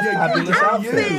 a fabulous outfit.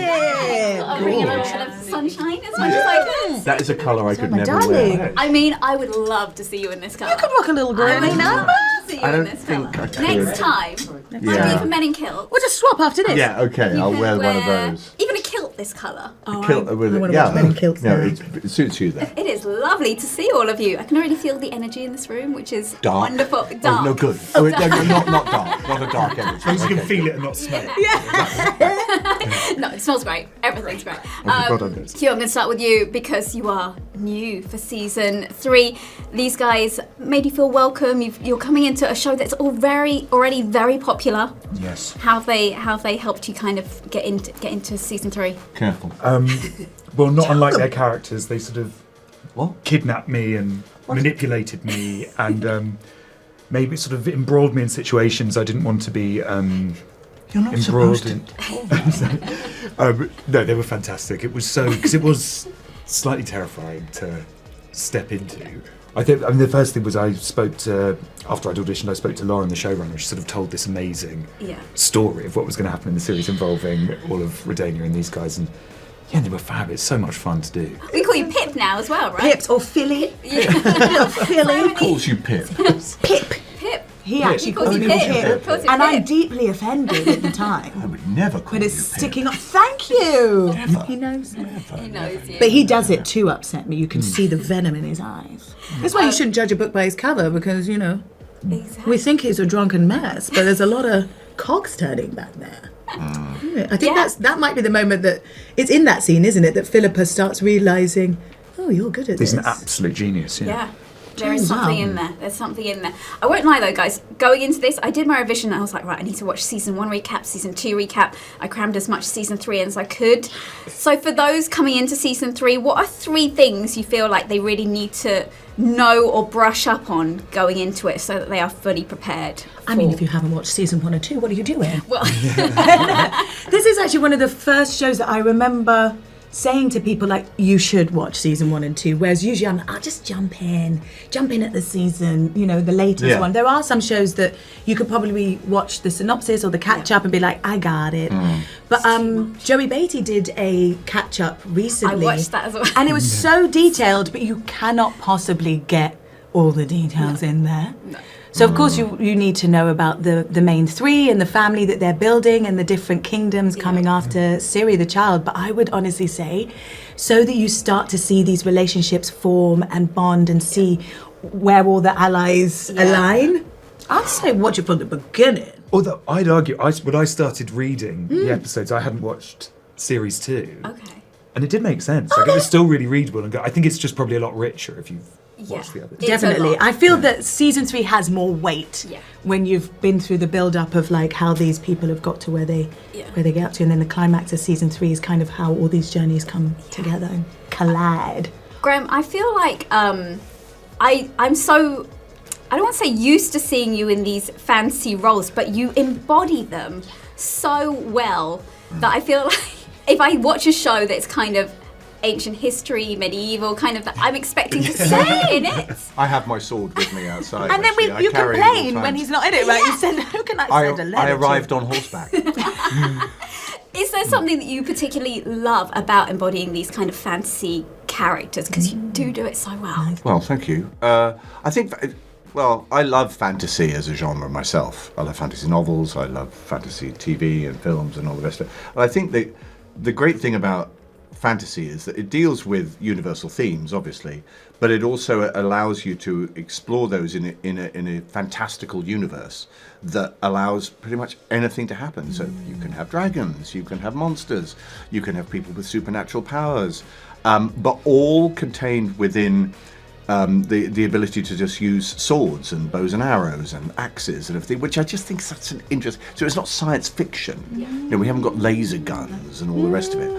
I'm bringing a little bit of sunshine as much as I can. That is a colour I could my never darling. wear. I mean, I would love to see you in this colour. You could rock a little green, I no? would love to see you I in don't this think colour. I could. Next time, might be for men in kilts. We'll just swap after this. Yeah, okay, I'll wear one of those. Even a kilt this colour. Kilt with I it. wanna Yeah, watch men in kilts no, now. it suits you though. It is lovely to see all of you. I can already feel the energy in this room, which is Dark. wonderful. Oh, Dark. no good. Oh, no, not dark. Not a dark energy. As long as you can feel it and not smell it. No, it smells great. Everything's great. well done, guys. Hugh, I'm going to start with you because you are new for season 3. These guys made you feel welcome. You're coming into a show that's already very popular. Yes. How have they helped you kind of get into season 3? Careful. Well, not unlike their characters, they sort of What? kidnapped me and manipulated me and maybe sort of embroiled me in situations I didn't want to be You're not embroiled supposed in. to. No, they were fantastic. It was because it was slightly terrifying to step into. I mean, the first thing was after I'd auditioned, I spoke to Lauren, the showrunner. She sort of told this amazing story of what was going to happen in the series involving all of Redania and these guys, and they were fab. It's so much fun to do. We call you Pip now as well, right? Pips or Philly. Yeah. Philly. Calls you Pip. Pip. Pip. He actually calls called you me Pip. Pip. He calls you And I'm Pip. deeply offended at the I time. would never call But you it's Pip. sticking up. Thank you. Never. He knows it. He knows you. But he does it to upset me. You can see the venom in his eyes. That's why you shouldn't judge a book by its cover because, Exactly. we think he's a drunken mess, but there's a lot of cogs turning back there. Yeah, I think that might be the moment that it's in that scene, isn't it? That Philippa starts realising, oh, you're good at He's this. an absolute genius. Yeah. There is Turns something out. in there. There's something in there. I won't lie though, guys. Going into this, I did my revision and I was like, right, I need to watch season 1 recap, season 2 recap. I crammed as much season 3 as I could. So for those coming into season 3, what are 3 things you feel like they really need to know or brush up on going into it so that they are fully prepared? I mean, if you haven't watched season 1 or 2, what are you doing? Well, This is actually one of the first shows that I remember saying to people, like, you should watch season 1 and 2, whereas usually I'll just jump in at the season, the latest one. There are some shows that you could probably watch the synopsis or the catch up and be like, I got it. But Joey Beatty did a catch up recently. I watched that as well. And it was so detailed, but you cannot possibly get all the details in there. So of course you need to know about the main 3 and the family that they're building and the different kingdoms coming after Ciri the child. But I would honestly say, so that you start to see these relationships form and bond and see where all the allies align, I'd say watch it from the beginning. Although I'd argue, when I started reading the episodes, I hadn't watched series 2. okay. And it did make sense. Like, it was still really readable. And I think it's just probably a lot richer if you've watched the others. It's a Definitely. lot. I feel that season 3 has more weight when you've been through the build-up of like how these people have got to where they get up to, and then the climax of season 3 is kind of how all these journeys come together and collide. Graham, I feel like I'm so, I don't want to say used to seeing you in these fancy roles, but you embody them so well that I feel like if I watch a show that's kind of ancient history, medieval, kind of that, I'm expecting to stay in it. I have my sword with me outside. And then actually. I you carry it all complain the when time. he's not in it, right? You said, how can I send a letter? I arrived on horseback. Is there something that you particularly love about embodying these kind of fantasy characters? Because you do it so well. Well, thank you. I think, I love fantasy as a genre myself. I love fantasy novels, I love fantasy TV and films and all the rest of it. But I think the great thing about fantasy is that it deals with universal themes, obviously, but it also allows you to explore those in a fantastical universe that allows pretty much anything to happen. So you can have dragons, you can have monsters, you can have people with supernatural powers, but all contained within the ability to just use swords and bows and arrows and axes and everything, which I just think is such an interest. So it's not science fiction. We haven't got laser guns and all the rest of it.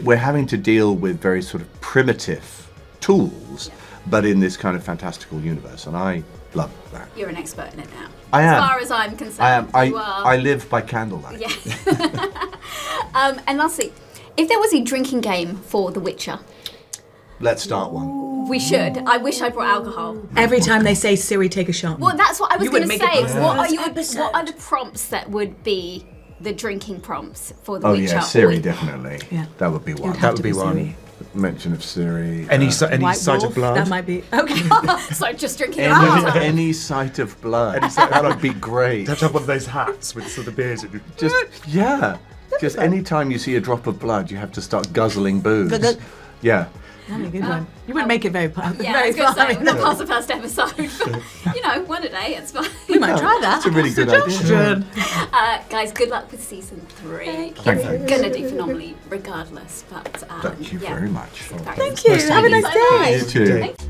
We're having to deal with very sort of primitive tools, but in this kind of fantastical universe, and I love that. You're an expert in it now. I am. As far as I'm concerned. I am. You are. I live by candlelight. Yeah. And lastly, if there was a drinking game for The Witcher, Let's start one. we should. I wish I brought alcohol. Every time they say Siri, take a shot. Well, that's what I was You going wouldn't to make it say. past the What first are episode. what are the prompts that would be the drinking prompts for the Oh witch yeah, are Siri always- definitely. Yeah. That would be one. Have That to would be be one. Siri. Mention of Siri. Any White sight wolf, of blood? That might be okay. So just drinking it out. any sight of blood. Any sight of That blood. would be great. To have one of those hats with sort of beers. And Just just any time you see a drop of blood, you have to start guzzling booze. Guggle. Yeah. That'd be a good one. You wouldn't make it very Yeah, I very was going to far. say, not past the first episode. You know, one a day, it's fine. We might try that. That's a really good idea. Guys, good luck with season 3. Thank you. It's going to do phenomenally regardless. But Thank you yeah. very much. Thank you. Have a nice day. You too. Thank